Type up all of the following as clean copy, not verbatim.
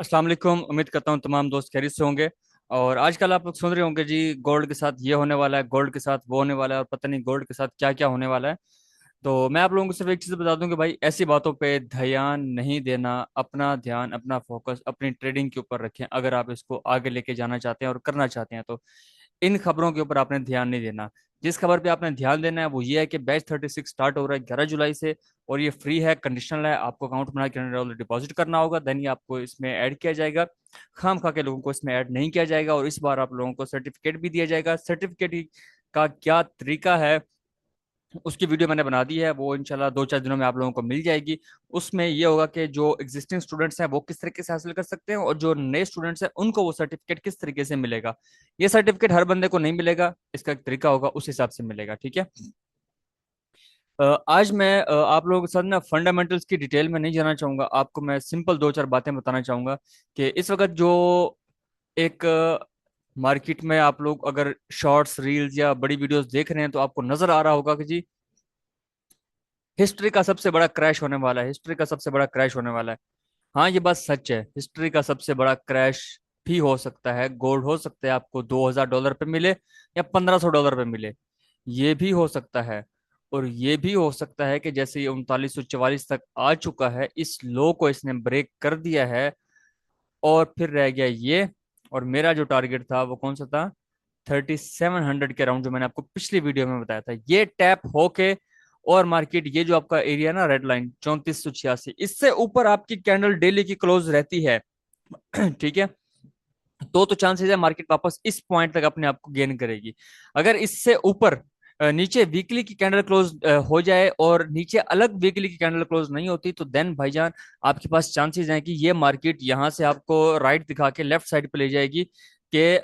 अस्सलाम वालेकुम। उम्मीद करता हूँ तमाम दोस्त खैरियत से होंगे। और आजकल आप लोग सुन रहे होंगे जी, गोल्ड के साथ ये होने वाला है, गोल्ड के साथ वो होने वाला है, और पता नहीं गोल्ड के साथ क्या क्या होने वाला है। तो मैं आप लोगों को सिर्फ एक चीज़ बता दूं कि भाई ऐसी बातों पे ध्यान नहीं देना। अपना ध्यान, अपना फोकस अपनी ट्रेडिंग के ऊपर रखें। अगर आप इसको आगे लेके जाना चाहते हैं और करना चाहते हैं तो इन खबरों के ऊपर आपने ध्यान नहीं देना। जिस खबर पे आपने ध्यान देना है वो ये है कि बैच 36 स्टार्ट हो रहा है 11 जुलाई से, और ये फ्री है, कंडीशनल है। आपको अकाउंट बना के $100 डिपॉजिट करना होगा, देन ये आपको इसमें ऐड किया जाएगा। खाम खा के लोगों को इसमें ऐड नहीं किया जाएगा, और इस बार आप लोगों को सर्टिफिकेट भी दिया जाएगा। सर्टिफिकेट का क्या तरीका है उसकी वीडियो मैंने बना दी है, वो इंशाल्लाह 2-4 दिनों में आप लोगों को मिल जाएगी। उसमें ये होगा कि जो एग्जिस्टिंग स्टूडेंट्स हैं वो किस तरीके से हासिल कर सकते हैं, और जो नए स्टूडेंट्स हैं उनको वो सर्टिफिकेट किस तरीके से मिलेगा। ये सर्टिफिकेट हर बंदे को नहीं मिलेगा, इसका एक तरीका होगा, उस हिसाब से मिलेगा। ठीक है। आज मैं आप लोगों के साथ ना फंडामेंटल्स की डिटेल में नहीं जाना चाहूंगा। आपको मैं सिंपल 2-4 बातें बताना चाहूंगा कि इस वक्त जो एक मार्केट में आप लोग अगर शॉर्ट्स, रील्स या बड़ी वीडियोस देख रहे हैं तो आपको नजर आ रहा होगा कि जी हिस्ट्री का सबसे बड़ा क्रैश होने वाला है, हिस्ट्री का सबसे बड़ा क्रैश होने वाला है। हाँ, ये बात सच है, हिस्ट्री का सबसे बड़ा क्रैश भी हो सकता है। गोल्ड हो सकता है आपको $2000 पे मिले या $1500 पे मिले, ये भी हो सकता है। और ये भी हो सकता है कि जैसे ये 3944 तक आ चुका है, इस लो को इसने ब्रेक कर दिया है, और फिर रह गया ये। और मेरा जो टारगेट था वो कौन सा था? 3700 के अराउंड, जो मैंने आपको पिछली वीडियो में बताया था। ये टैप होके और मार्केट, ये जो आपका एरिया ना, रेड लाइन 3486, इससे ऊपर आपकी कैंडल डेली की क्लोज रहती है। ठीक है। तो चांसेस है मार्केट वापस इस पॉइंट तक अपने आप को गेन करेगी। अगर इससे ऊपर नीचे वीकली की कैंडल क्लोज हो जाए, और नीचे अलग वीकली की कैंडल क्लोज नहीं होती, तो देन भाईजान आपके पास चांसेस हैं कि ये मार्केट यहां से आपको राइट दिखा के लेफ्ट साइड पे ले जाएगी। कि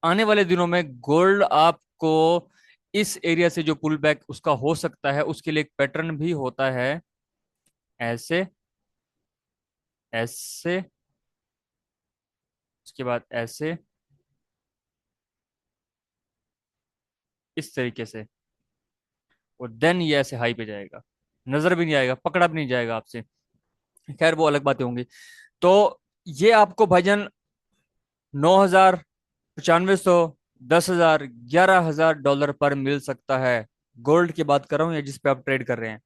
आने वाले दिनों में गोल्ड आपको इस एरिया से जो पुल बैक उसका हो सकता है, उसके लिए एक पैटर्न भी होता है। ऐसे, ऐसे, उसके बाद ऐसे, इस तरीके से, और देन ये ऐसे हाई पे जाएगा। नजर भी नहीं आएगा, पकड़ा भी नहीं जाएगा आपसे। खैर वो अलग बातें होंगी। तो ये आपको भाईजान 9000, 9500, 10,000, $11,000 पर मिल सकता है। गोल्ड की बात कर रहा हूँ या जिस पे आप ट्रेड कर रहे हैं।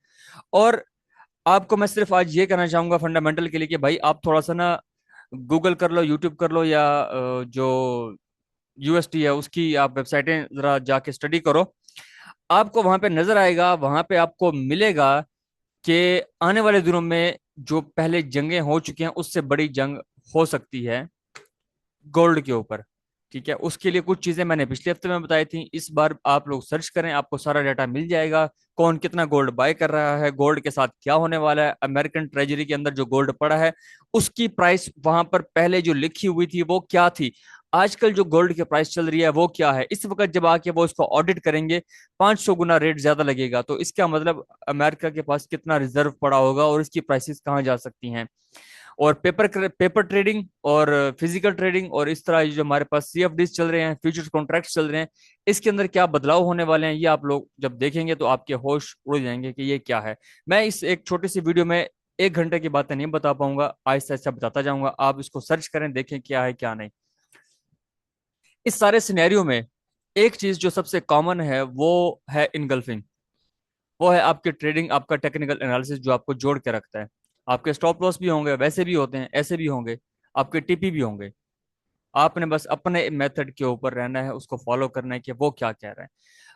और आपको मैं सिर्फ आज ये कहना चाहूंगा फंडामेंटल के लिए कि भाई आप थोड़ा सा ना गूगल कर लो, यूट्यूब कर लो, या जो यूएसटी है उसकी आप वेबसाइटें जरा जाके स्टडी करो। आपको वहां पे नजर आएगा, वहां पे आपको मिलेगा कि आने वाले दिनों में जो पहले जंगें हो चुकी हैं उससे बड़ी जंग हो सकती है गोल्ड के ऊपर। ठीक है। उसके लिए कुछ चीजें मैंने पिछले हफ्ते में बताई थी, इस बार आप लोग सर्च करें, आपको सारा डाटा मिल जाएगा। कौन कितना गोल्ड बाय कर रहा है, गोल्ड के साथ क्या होने वाला है, अमेरिकन ट्रेजरी के अंदर जो गोल्ड पड़ा है उसकी प्राइस वहां पर पहले जो लिखी हुई थी वो क्या थी, आजकल जो गोल्ड की प्राइस चल रही है वो क्या है। इस वक्त जब आके वो इसको ऑडिट करेंगे, 500 गुना रेट ज्यादा लगेगा, तो इसका मतलब अमेरिका के पास कितना रिजर्व पड़ा होगा और इसकी प्राइसेस कहाँ जा सकती हैं। और पेपर ट्रेडिंग और फिजिकल ट्रेडिंग, और इस तरह ये जो हमारे पास सीएफडी चल रहे हैं, फ्यूचर्स कॉन्ट्रैक्ट्स चल रहे हैं, इसके अंदर क्या बदलाव होने वाले हैं, ये आप लोग जब देखेंगे तो आपके होश उड़ जाएंगे कि ये क्या है। मैं इस एक छोटी सी वीडियो में 1 घंटे की बातें नहीं बता पाऊंगा, आहिस्ता आहिस्ता बताता जाऊंगा। आप इसको सर्च करें, देखें क्या है क्या नहीं। इस सारे सिनेरियो में एक चीज जो सबसे कॉमन है वो है इनगल्फिंग। वो है आपकी ट्रेडिंग, आपका टेक्निकल एनालिसिस जो आपको जोड़ के रखता है। आपके स्टॉप लॉस भी होंगे, वैसे भी होते हैं, ऐसे भी होंगे, आपके टीपी भी होंगे। आपने बस अपने मेथड के ऊपर रहना है, उसको फॉलो करना है कि वो क्या कह रहे हैं।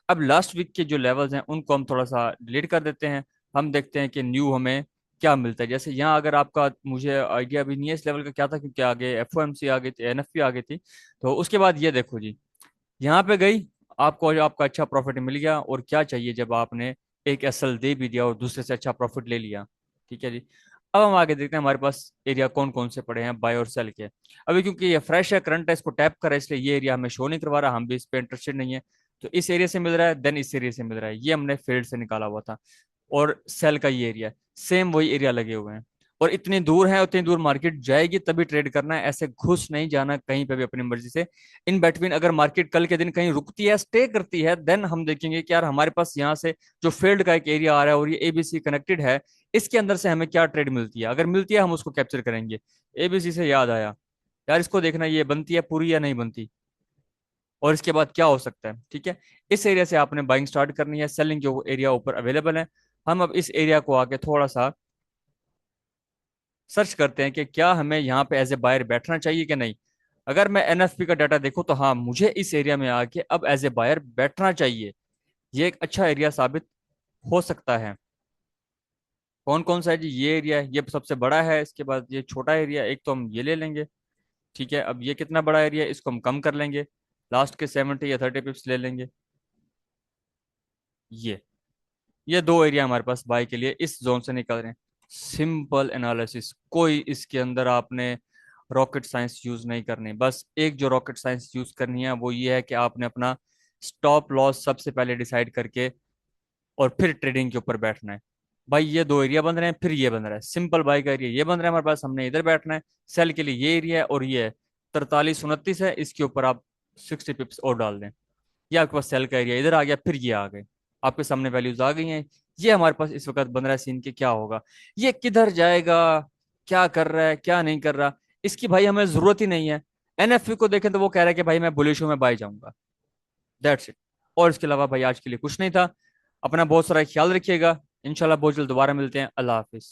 अब लास्ट वीक के जो लेवल्स हैं उनको हम थोड़ा सा डिलीट कर देते हैं। हम देखते हैं कि न्यू हमें क्या मिलता है। जैसे यहाँ अगर आपका, मुझे आइडिया भी नहीं है इस लेवल का क्या था, क्योंकि आगे एफओएमसी आ गई थी, एनएफपी आ गई थी। तो उसके बाद ये देखो जी, यहाँ पे गई, आपको जो आपका अच्छा प्रॉफिट मिल गया, और क्या चाहिए जब आपने एक एसएल दे भी दिया और दूसरे से अच्छा प्रॉफिट ले लिया। ठीक है जी। अब हम आगे देखते हैं हमारे पास एरिया कौन कौन से पड़े हैं बाय और सेल के। अभी क्योंकि ये फ्रेश है, करंट है, इसको टैप कर रहा है, इसलिए ये एरिया हमें शो नहीं करवा रहा, हम भी इस पे इंटरेस्टेड नहीं है। तो इस एरिया से मिल रहा है, देन इस एरिया से मिल रहा है, ये हमने फील्ड से निकाला हुआ था। और सेल का ये एरिया, सेम वही एरिया लगे हुए हैं। और इतनी दूर है, उतनी दूर मार्केट जाएगी तभी ट्रेड करना है, ऐसे घुस नहीं जाना कहीं पे भी अपनी मर्जी से। इन बिटवीन अगर मार्केट कल के दिन कहीं रुकती है, स्टे करती है, देन हम देखेंगे कि यार हमारे पास यहाँ से जो फील्ड का एक एरिया आ रहा है और ये एबीसी कनेक्टेड है, इसके अंदर से हमें क्या ट्रेड मिलती है, अगर मिलती है हम उसको कैप्चर करेंगे। एबीसी से याद आया यार, इसको देखना ये बनती है पूरी या नहीं बनती, और इसके बाद क्या हो सकता है। ठीक है, इस एरिया से आपने बाइंग स्टार्ट करनी है, सेलिंग जो एरिया ऊपर अवेलेबल है। हम अब इस एरिया को आके थोड़ा सा सर्च करते हैं कि क्या हमें यहाँ पे एज ए बायर बैठना चाहिए कि नहीं। अगर मैं एनएफपी का डाटा देखूं तो हाँ, मुझे इस एरिया में आके अब एज ए बायर बैठना चाहिए। ये एक अच्छा एरिया साबित हो सकता है। कौन कौन सा है जी, ये एरिया है, ये सबसे बड़ा है, इसके बाद ये छोटा एरिया, एक तो हम ये ले लेंगे। ठीक है, अब ये कितना बड़ा एरिया है, इसको हम कम कर लेंगे, लास्ट के 70 या 30 पिप्स ले लेंगे। ये दो एरिया हमारे पास बाय के लिए इस जोन से निकल रहे हैं। सिंपल एनालिसिस, कोई इसके अंदर आपने रॉकेट साइंस यूज नहीं करनी। बस एक जो रॉकेट साइंस यूज करनी है वो ये है कि आपने अपना स्टॉप लॉस सबसे पहले डिसाइड करके और फिर ट्रेडिंग के ऊपर बैठना है। भाई ये दो एरिया बन रहे हैं, फिर ये बन रहा है, सिंपल बाई का एरिया ये बन रहा है हमारे पास, हमने इधर बैठना है। सेल के लिए ये एरिया है और ये है 43-29 है, इसके ऊपर आप 60 पिप्स और डाल दें। ये आपके पास सेल का एरिया इधर आ गया, फिर ये आ गए, आपके सामने वैल्यूज आ गई हैं। ये हमारे पास इस वक्त बन रहा है सीन के क्या होगा, ये किधर जाएगा, क्या कर रहा है क्या नहीं कर रहा, इसकी भाई हमें जरूरत ही नहीं है। एनएफपी को देखें तो वो कह रहा है कि भाई मैं बुलिश हूं, मैं बाई जाऊंगा, दैट्स इट। और इसके अलावा भाई आज के लिए कुछ नहीं था। अपना बहुत सारा ख्याल रखिएगा, इंशाल्लाह बहुत जल्द दोबारा मिलते हैं। अल्लाह हाफिज।